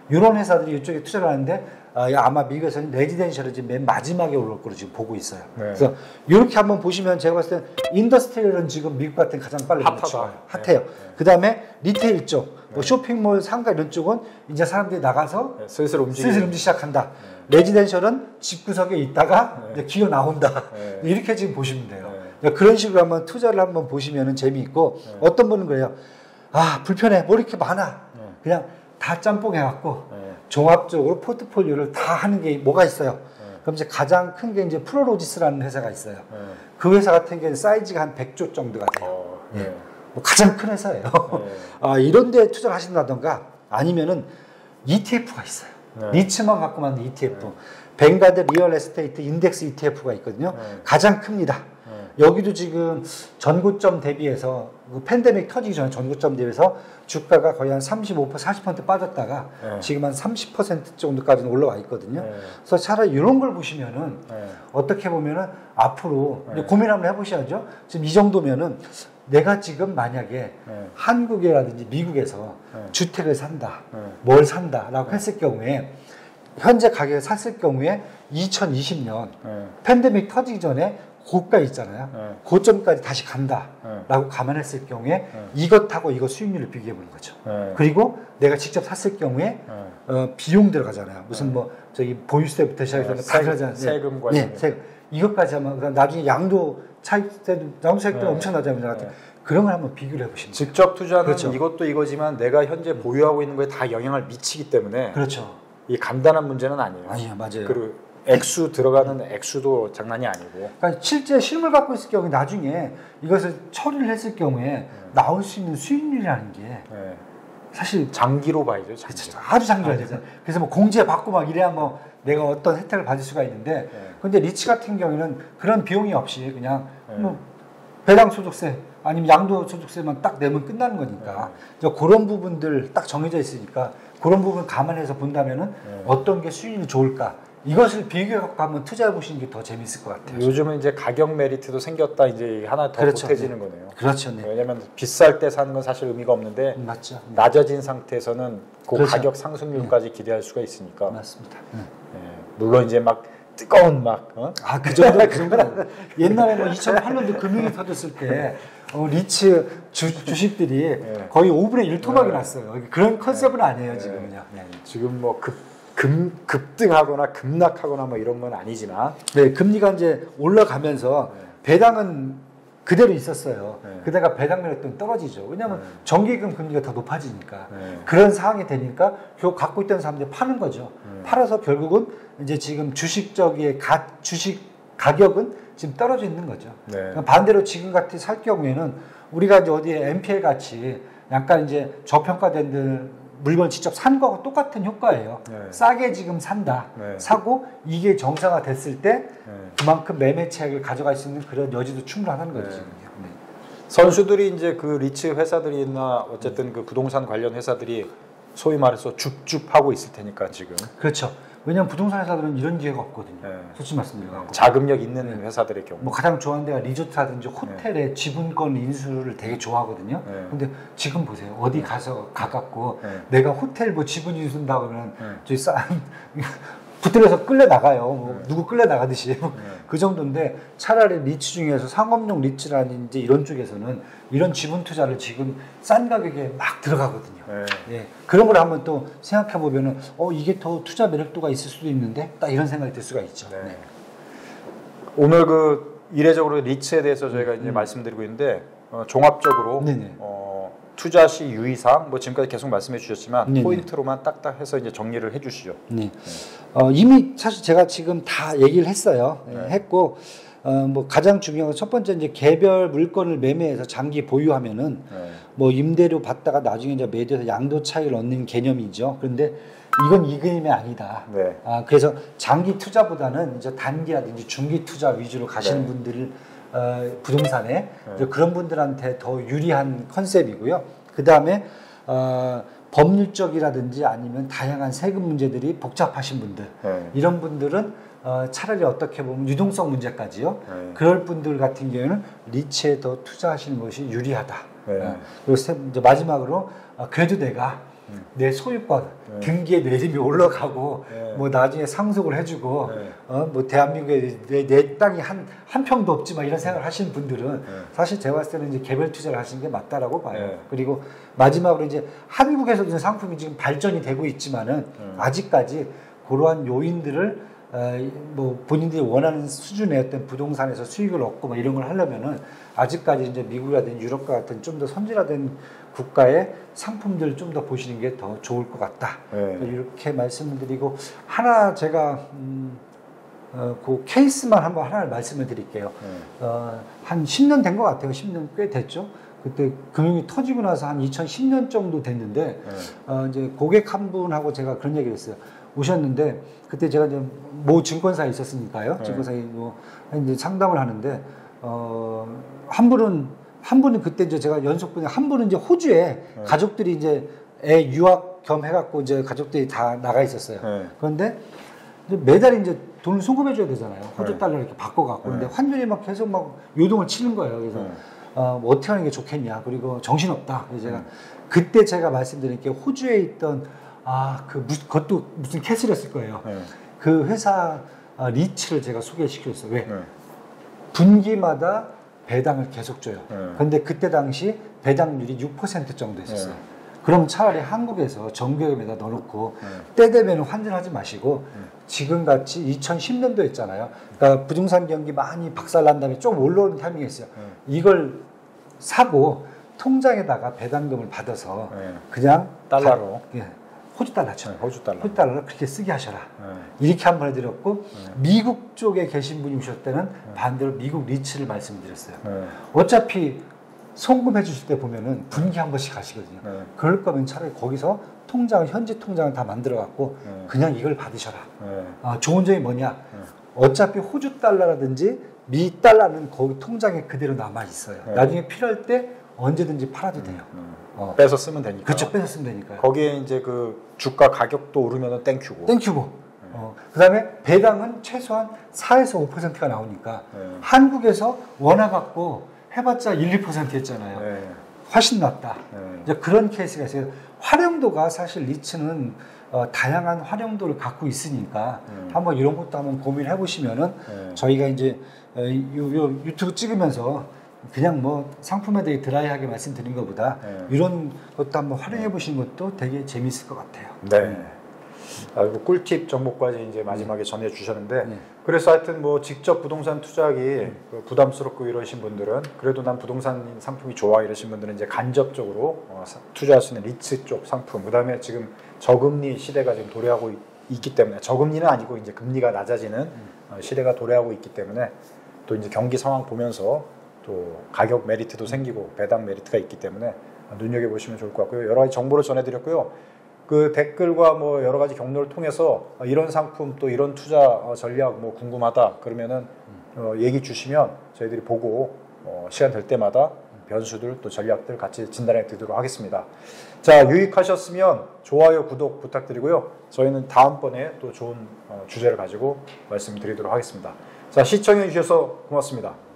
[SPEAKER 1] 이런 회사들이 이쪽에 투자를 하는데 아마 미국에서는 레지덴셜이 지금 맨 마지막에 올라올 거로 지금 보고 있어요. 그래서 이렇게 한번 보시면 제가 봤을 때 인더스트리얼은 지금 미국 같은 가장 빨리 핫해요. 그 다음에 리테일 쪽, 뭐 쇼핑몰, 상가 이런 쪽은 이제 사람들이 나가서 슬슬 움직이기 시작한다. 레지덴셜은 집구석에 있다가 이제 기어 나온다. 이렇게 지금 보시면 돼요. 그런 식으로 한번 투자를 한번 보시면 재미있고 어떤 분은 그래요. 아 불편해. 뭐 이렇게 많아. 그냥 다 짬뽕 해갖고 종합적으로 포트폴리오를 다 하는 게 뭐가 있어요. 그럼 이제 가장 큰 게 이제 프로로지스라는 회사가 있어요. 그 회사 같은 경우는 사이즈가 한 100조 정도가 돼요. 뭐 가장 큰 회사예요. 이런 데 투자를 하신다던가 아니면은 ETF가 있어요. 리츠만 갖고 만든 ETF. 뱅가드 리얼 에스테이트 인덱스 ETF가 있거든요. 가장 큽니다. 여기도 지금 전고점 대비해서 그 팬데믹 터지기 전에 전고점 대비해서 주가가 거의 한 35%, 40% 빠졌다가 지금 한 30% 정도까지는 올라와 있거든요. 그래서 차라리 이런 걸 보시면은 어떻게 보면은 앞으로 고민 한번 해보셔야죠. 지금 이 정도면은 내가 지금 만약에 한국이라든지 미국에서 주택을 산다, 뭘 산다라고 했을 경우에 현재 가격에 샀을 경우에 2020년 팬데믹 터지기 전에 고가 있잖아요. 고점까지 다시 간다라고 감안했을 경우에 이것하고 이거 수익률을 비교해 보는 거죠. 그리고 내가 직접 샀을 경우에 비용 들어가잖아요. 무슨 뭐 저기 보유세부터 시작해서 다 들어가잖아요.
[SPEAKER 2] 세금 관련.
[SPEAKER 1] 세금. 이것까지 하면 나중에 양도 차익세도 엄청나잖아요. 그런 걸 한번 비교를 해보시면
[SPEAKER 2] 직접 투자는 이것도 이거지만 내가 현재 보유하고 있는 거에 다 영향을 미치기 때문에 이 간단한 문제는 아니에요.
[SPEAKER 1] 아니요, 맞아요.
[SPEAKER 2] 그리고 액수 들어가는 액수도 장난이 아니고.
[SPEAKER 1] 그러니까 실제 실물 갖고 있을 경우에 나중에 이것을 처리를 했을 경우에 나올 수 있는 수익률이라는 게 사실
[SPEAKER 2] 장기로 봐야죠. 장기로.
[SPEAKER 1] 아주 장기로 해야 되잖아요. 그래서 뭐 공제 받고 막 이래야 뭐 내가 어떤 혜택을 받을 수가 있는데, 근데 리츠 같은 경우에는 그런 비용이 없이 그냥 뭐 배당 소득세 아니면 양도 소득세만 딱 내면 끝나는 거니까 그런 부분들 딱 정해져 있으니까 그런 부분 감안해서 본다면은 어떤 게 수익이 좋을까? 이것을 비교해갖고 한번 투자해 보시는 게 더 재밌을 것 같아요.
[SPEAKER 2] 요즘은 이제 가격 메리트도 생겼다. 이제 하나 더 보태지는 거네요.
[SPEAKER 1] 그렇죠. 네.
[SPEAKER 2] 왜냐하면 비쌀 때 사는 건 사실 의미가 없는데
[SPEAKER 1] 맞죠.
[SPEAKER 2] 낮아진 상태에서는 그 가격 상승률까지 기대할 수가 있으니까.
[SPEAKER 1] 맞습니다.
[SPEAKER 2] 물론 이제 막 뜨거운 막
[SPEAKER 1] 그 정도는 옛날에 뭐 2008년도 금융이 터졌을 때 리츠 주식들이 거의 5분의 1 토막이 났어요. 그런 컨셉은 아니에요 지금은요.
[SPEAKER 2] 지금 뭐 급등하거나 급락하거나 뭐 이런 건 아니지만
[SPEAKER 1] 금리가 이제 올라가면서 배당은 그대로 있었어요. 그다가 배당 매력도 떨어지죠. 왜냐하면 정기금 금리가 더 높아지니까 그런 상황이 되니까 결국 갖고 있던 사람들이 파는 거죠. 팔아서 결국은 이제 지금 주식 가격은 지금 떨어져 있는 거죠. 반대로 지금 같이 살 경우에는 우리가 이제 어디에 NPL 같이 약간 이제 저평가된 물건 직접 산 거하고 똑같은 효과예요. 싸게 지금 산다. 사고 이게 정상화 됐을 때 그만큼 매매 차익을 가져갈 수 있는 그런 여지도 충분하다는 거죠. 지금요.
[SPEAKER 2] 선수들이 이제 그 리츠 회사들이나 어쨌든 그 부동산 관련 회사들이 소위 말해서 줍줍하고 있을 테니까 지금.
[SPEAKER 1] 그렇죠. 왜냐하면 부동산 회사들은 이런 기회가 없거든요. 솔직히 말씀드리면
[SPEAKER 2] 자금력 있는 회사들의 경우.
[SPEAKER 1] 뭐 가장 좋아하는 데가 리조트라든지 호텔의 지분권 인수를 되게 좋아하거든요. 근데 지금 보세요. 어디 가서 가깝고 내가 호텔 뭐 지분 인수한다 그러면 저희 붙들려서 끌려 나가요. 뭐 누구 끌려 나가듯이 그 정도인데 차라리 리츠 중에서 상업용 리츠라든지 이런 쪽에서는 이런 지분 투자를 지금 싼 가격에 막 들어가거든요. 그런 걸 한번 또 생각해 보면은 이게 더 투자 매력도가 있을 수도 있는데 딱 이런 생각이 들 수가 있죠.
[SPEAKER 2] 오늘 그 이례적으로 리츠에 대해서 저희가 이제 말씀드리고 있는데 종합적으로 투자 시 유의사항 뭐 지금까지 계속 말씀해 주셨지만 포인트로만 딱딱 해서 이제 정리를 해 주시죠.
[SPEAKER 1] 이미 사실 제가 지금 다 얘기를 했어요. 했고 뭐 가장 중요한 건 첫 번째 이제 개별 물건을 매매해서 장기 보유하면은 뭐 임대료 받다가 나중에 이제 매도해서 양도 차익을 얻는 개념이죠. 그런데 이건 이 그림이 아니다. 그래서 장기 투자보다는 이제 단기라든지 중기 투자 위주로 가시는 분들을 부동산에 그런 분들한테 더 유리한 컨셉이고요. 그 다음에 법률적이라든지 아니면 다양한 세금 문제들이 복잡하신 분들 이런 분들은 차라리 어떻게 보면 유동성 문제까지요. 그럴 분들 같은 경우에는 리츠에 더 투자하시는 것이 유리하다. 그리고 이제 마지막으로 그래도 내가 내 소유권 등기의 내림이 올라가고 뭐 나중에 상속을 해주고 뭐 대한민국에 내 땅이 한 평도 없지 막 이런 생각을 하시는 분들은 사실 제가 봤을 때는 이제 개별 투자를 하시는 게 맞다라고 봐요. 그리고 마지막으로 이제 한국에서도 상품이 지금 발전이 되고 있지만은 아직까지 그러한 요인들을 뭐 본인들이 원하는 수준의 어떤 부동산에서 수익을 얻고 뭐 이런 걸 하려면은 아직까지 이제 미국이라든지 유럽과 같은 좀 더 선진화된 국가의 상품들 좀 더 보시는 게 더 좋을 것 같다. 이렇게 말씀을 드리고 하나 제가 그 케이스만 한번 하나를 말씀을 드릴게요. 한 10년 된 것 같아요. 10년 꽤 됐죠. 그때 금융이 터지고 나서 한 2010년 정도 됐는데 이제 고객 한 분하고 제가 그런 얘기를 했어요. 오셨는데 그때 제가 이제 모 증권사에 있었으니까요. 증권사에 뭐 이제 상담을 하는데 한 분은 그때 이제 제가 연속분에 한 분은 이제 호주에 가족들이 이제 애 유학 겸 해갖고 이제 가족들이 다 나가 있었어요. 그런데 이제 매달 이제 돈을 송금해줘야 되잖아요. 호주 달러 이렇게 바꿔갖고. 근데 환율이 막 계속 막 요동을 치는 거예요. 그래서 뭐 어떻게 하는 게 좋겠냐. 그리고 정신없다. 그래서 그때 제가 말씀드린 게 호주에 있던 그것도 무슨 캐슬이었을 거예요. 그 회사 리츠를 제가 소개시켰어요. 왜? 분기마다 배당을 계속 줘요. 그런데 그때 당시 배당률이 6% 정도 있었어요. 그럼 차라리 한국에서 정기금에다 넣어놓고 때 되면 환전하지 마시고 지금같이 2010년도 했잖아요. 그러니까 부동산 경기 많이 박살난 다음에 좀 올라오는 타이밍이 있어요. 이걸 사고 통장에다가 배당금을 받아서 그냥
[SPEAKER 2] 달러로
[SPEAKER 1] 호주 달러죠.
[SPEAKER 2] 호주
[SPEAKER 1] 달러를 그렇게 쓰게 하셔라. 이렇게 한번 해드렸고 미국 쪽에 계신 분이 오셨을 때는 반대로 미국 리츠를 말씀드렸어요. 어차피 송금해 주실 때 보면은 분기 한 번씩 가시거든요. 그럴 거면 차라리 거기서 현지 통장을 다 만들어 갖고 그냥 이걸 받으셔라. 좋은 점이 뭐냐? 어차피 호주 달러라든지 미 달러는 거기 통장에 그대로 남아 있어요. 나중에 필요할 때 언제든지 팔아도 돼요.
[SPEAKER 2] 빼서 쓰면 되니까.
[SPEAKER 1] 그렇죠. 빼서 쓰면 되니까요.
[SPEAKER 2] 거기에 이제 그 주가 가격도 오르면은 땡큐고.
[SPEAKER 1] 그다음에 배당은 최소한 4에서 5%가 나오니까 한국에서 원화 갖고 해봤자 1, 2% 했잖아요. 훨씬 낫다. 이제 그런 케이스가 있어요. 활용도가 사실 리츠는 다양한 활용도를 갖고 있으니까 한번 이런 것도 한번 고민해 보시면은 저희가 이제 유튜브 찍으면서 그냥 뭐 상품에 대해 드라이하게 말씀드린 것보다 이런 것도 한번 활용해 보시는 것도 되게 재미있을 것 같아요.
[SPEAKER 2] 꿀팁 정보까지 이제 마지막에 전해 주셨는데 그래서 하여튼 뭐 직접 부동산 투자하기 부담스럽고 이러신 분들은 그래도 난 부동산 상품이 좋아 이러신 분들은 이제 간접적으로 투자할 수 있는 리츠 쪽 상품, 그다음에 지금 저금리 시대가 지금 도래하고 있기 때문에, 저금리는 아니고 이제 금리가 낮아지는 시대가 도래하고 있기 때문에 또 이제 경기 상황 보면서 또 가격 메리트도 생기고 배당 메리트가 있기 때문에 눈여겨보시면 좋을 것 같고요. 여러 가지 정보를 전해드렸고요. 그 댓글과 뭐 여러 가지 경로를 통해서 이런 상품 또 이런 투자 전략 뭐 궁금하다 그러면은 얘기 주시면 저희들이 보고 시간 될 때마다 변수들 또 전략들 같이 진단해 드리도록 하겠습니다. 자, 유익하셨으면 좋아요, 구독 부탁드리고요. 저희는 다음번에 또 좋은 주제를 가지고 말씀드리도록 하겠습니다. 자, 시청해 주셔서 고맙습니다.